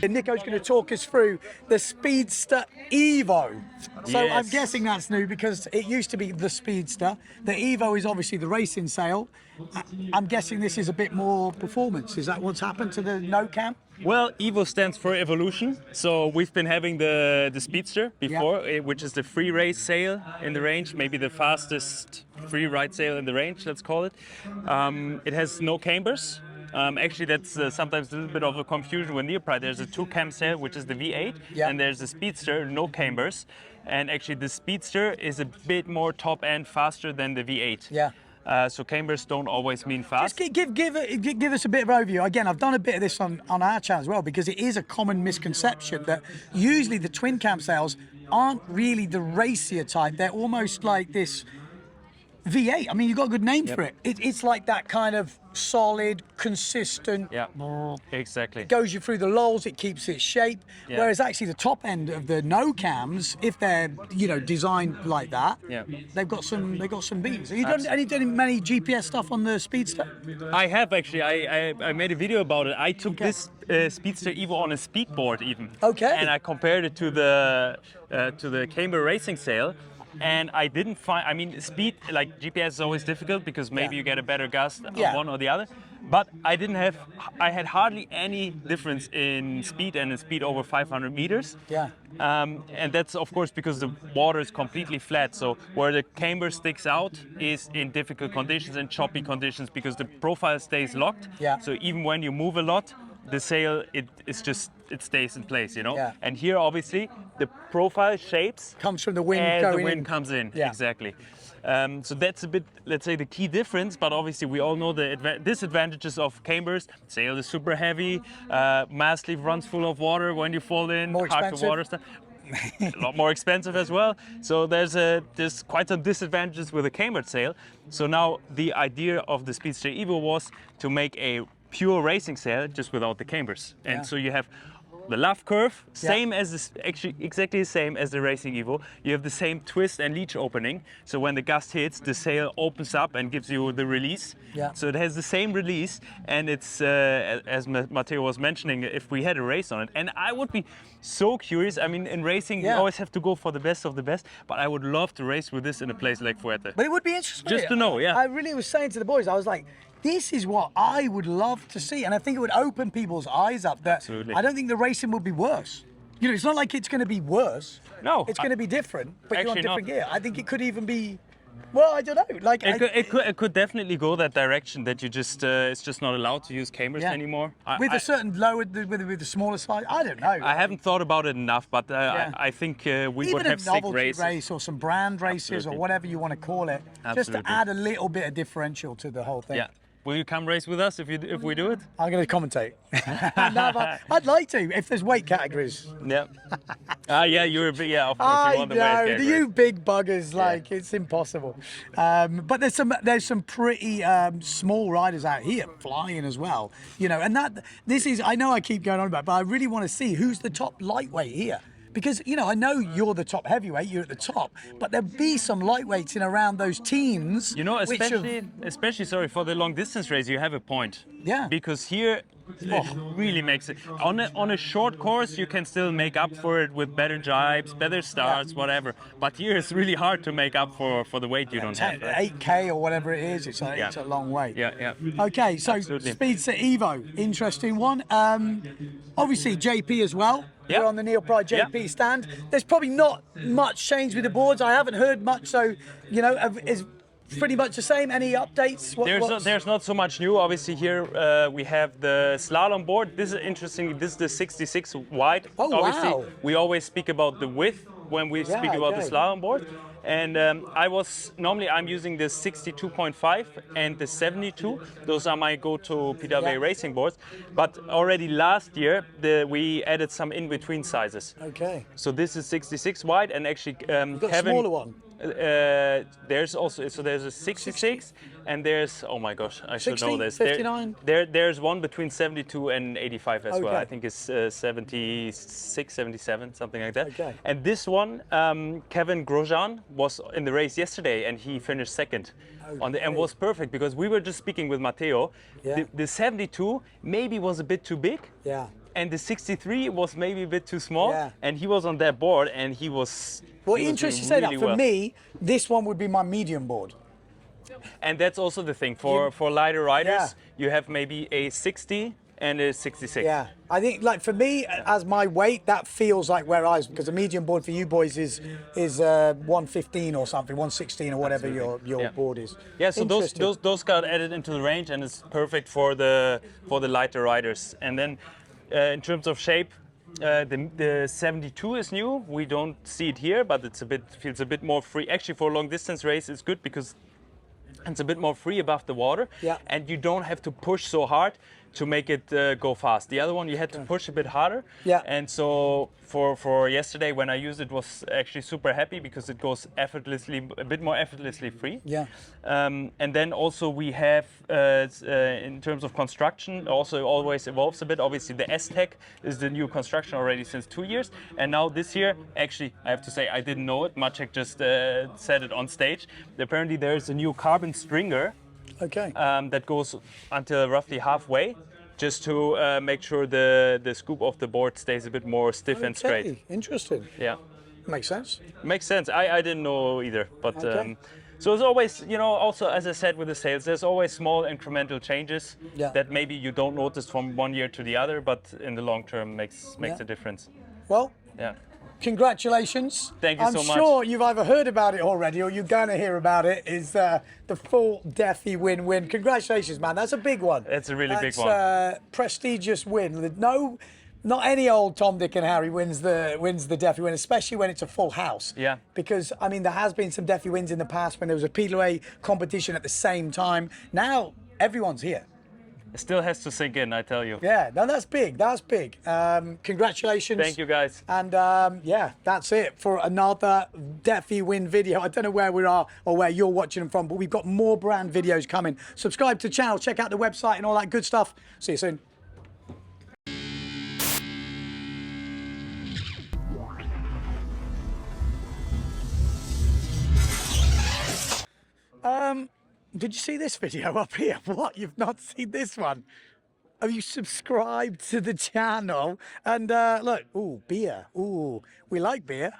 Nico's going to talk us through the Speedster EVO. So Yes. I'm guessing that's new because it used to be the Speedster. The EVO is obviously the racing sail. I'm guessing this is a bit more performance. Is that what's happened to the no cam? Well, EVO stands for evolution. So we've been having the Speedster before, which is the free race sail in the range, maybe the fastest free ride sail in the range, let's call it. It has no cambers. Actually, that's sometimes a little bit of a confusion with Nico Priens. There's a 2-cam sail, which is the V8, and there's a Speedster, no cambers. And actually, the Speedster is a bit more top-end, faster than the V8. Yeah. So cambers don't always mean fast. Just give us a bit of overview. Again, I've done a bit of this on our channel as well because it is a common misconception that usually the twin cam sails aren't really the racier type. They're almost like this V8. I mean, you've got a good name for it. It's like that kind of solid, consistent. Yeah, exactly. It goes you through the lulls, it keeps its shape. Yeah. Whereas actually the top end of the no cams, if they're designed like that, they've got some beats. Have you done many GPS stuff on the Speedster? I have actually. I made a video about it. I took this Speedster EVO on a speedboard even. Okay. And I compared it to the camber racing sail. And I didn't find, I mean, speed, like GPS is always difficult because maybe you get a better gust on one or the other. But I had hardly any difference in speed and in speed over 500 meters. Yeah. And that's of course because the water is completely flat. So where the camber sticks out is in difficult conditions and choppy conditions because the profile stays locked. Yeah. So even when you move a lot, the sail, it stays in place, Yeah. And here, obviously, the profile shapes comes from the wind as going the wind in. comes in. Yeah. Exactly. So that's a bit, let's say, the key difference. But obviously, we all know the disadvantages of cambers. Sail is super heavy. Mast sleeve runs full of water when you fall in. More hard expensive. to water stuff. A lot more expensive as well. So there's quite some disadvantages with a cambered sail. So now the idea of the Speedster EVO was to make a pure racing sail just without the cambers. And so you have the luff curve, same as this, actually exactly the same as the racing EVO. You have the same twist and leech opening. So when the gust hits, the sail opens up and gives you the release. Yeah. So it has the same release, and it's as Matteo was mentioning, if we had a race on it. And I would be so curious. I mean, in racing, you always have to go for the best of the best. But I would love to race with this in a place like Fuerte. But it would be interesting. Just to know, I really was saying to the boys, I was like, this is what I would love to see. And I think it would open people's eyes up that Absolutely. I don't think the racing would be worse. It's not like it's going to be worse. No. It's going to be different, but you're on Actually different not. gear. I think it could even be, well, I don't know. Like It could definitely go that direction, that you just it's just not allowed to use cambers anymore. With a certain lower, with the smaller size. I don't know. I haven't thought about it enough, but I think we Even would a have sick novelty races. race or some brand races Absolutely. or whatever you want to call it, just to Absolutely. add a little bit of differential to the whole thing. Yeah. Will you come race with us if we do it? I'm going to commentate. No, but I'd like to if there's weight categories. Yeah. You're a big, of course you I want the weight know, category. you big buggers, like it's impossible. But there's some pretty small riders out here flying as well, And this is, I know I keep going on about it, but I really want to see who's the top lightweight here. Because, I know you're the top heavyweight, you're at the top, but there'll be some lightweights in around those teams. Especially sorry, for the long distance race, you have a point. Yeah. Because here, it really makes it. On a short course, you can still make up for it with better jibes, better starts, whatever. But here, it's really hard to make up for the weight you don't have. Right? 8K or whatever it is, it's a long way. Yeah. Okay, so Absolutely. Speedster EVO, interesting one. Obviously, JP as well. Yeah. We're on the Nico Priens JP stand. There's probably not much change with the boards. I haven't heard much, so is pretty much the same. Any updates? There's not so much new. Obviously here we have the Slalom board. This is interesting. This is the 66 wide. Oh, obviously, wow. we always speak about the width when we speak about the Slalom board. And I'm using the 62.5 and the 72. Those are my go-to PWA racing boards. But already last year, we added some in-between sizes. Okay. So this is 66 wide, and actually You've got a smaller one. there's a 66, And there's, oh my gosh, I should 60, know this. 59? There's one between 72 and 85 as well. Okay. I think it's 76, 77, something like that. Okay. And this one, Kevin Grosjean was in the race yesterday, and he finished second. And was perfect, because we were just speaking with Matteo. Yeah. The 72 maybe was a bit too big. Yeah. And the 63 was maybe a bit too small. Yeah. And he was on that board, and he was. Well, he was interesting doing you say that. really For well. me, this one would be my medium board. And that's also the thing for lighter riders. You have maybe a 60 and a 66. Yeah, I think like for me, as my weight, that feels like where I was, because the medium board for you boys is 115 or something, 116 or whatever your board is. Yeah, so those got added into the range, and it's perfect for the lighter riders. And then in terms of shape, the 72 is new. We don't see it here, but feels a bit more free. Actually, for a long distance race, it's good because it's a bit more free above the water, and you don't have to push so hard to make it go fast. The other one, you had to push a bit harder. Yeah. And so for yesterday, when I used it, was actually super happy because it goes effortlessly, a bit more effortlessly free. Yeah. And then also we have, in terms of construction, also always evolves a bit. Obviously, the S-Tech is the new construction already since 2 years. And now this year, actually, I have to say, I didn't know it. Maciek just said it on stage. Apparently, there is a new carbon stringer. Okay. That goes until roughly halfway, just to make sure the scoop of the board stays a bit more stiff and straight. Interesting. Yeah. Makes sense. Makes sense. I didn't know either. But Okay. so it's always, also as I said with the sails, there's always small incremental changes that maybe you don't notice from one year to the other, but in the long term makes a difference. Well, Yeah. congratulations. Thank you so much. I'm sure you've either heard about it already or you're going to hear about it, is the full Defi Wind win. Congratulations, man. That's a big one. It's a really big one. That's a prestigious win. Not any old Tom, Dick and Harry wins the Defi Win, especially when it's a full house. Yeah. Because, I mean, there has been some Defi Wins in the past when there was a PLA competition at the same time. Now, everyone's here. It still has to sink in, I tell you. Yeah, no, that's big. That's big. Congratulations. Thank you, guys. And yeah, that's it for another Defi Wind video. I don't know where we are or where you're watching them from, but we've got more brand videos coming. Subscribe to the channel, check out the website and all that good stuff. See you soon. Did you see this video up here? What? You've not seen this one? Have you subscribed to the channel? And look, ooh, beer. Ooh, we like beer.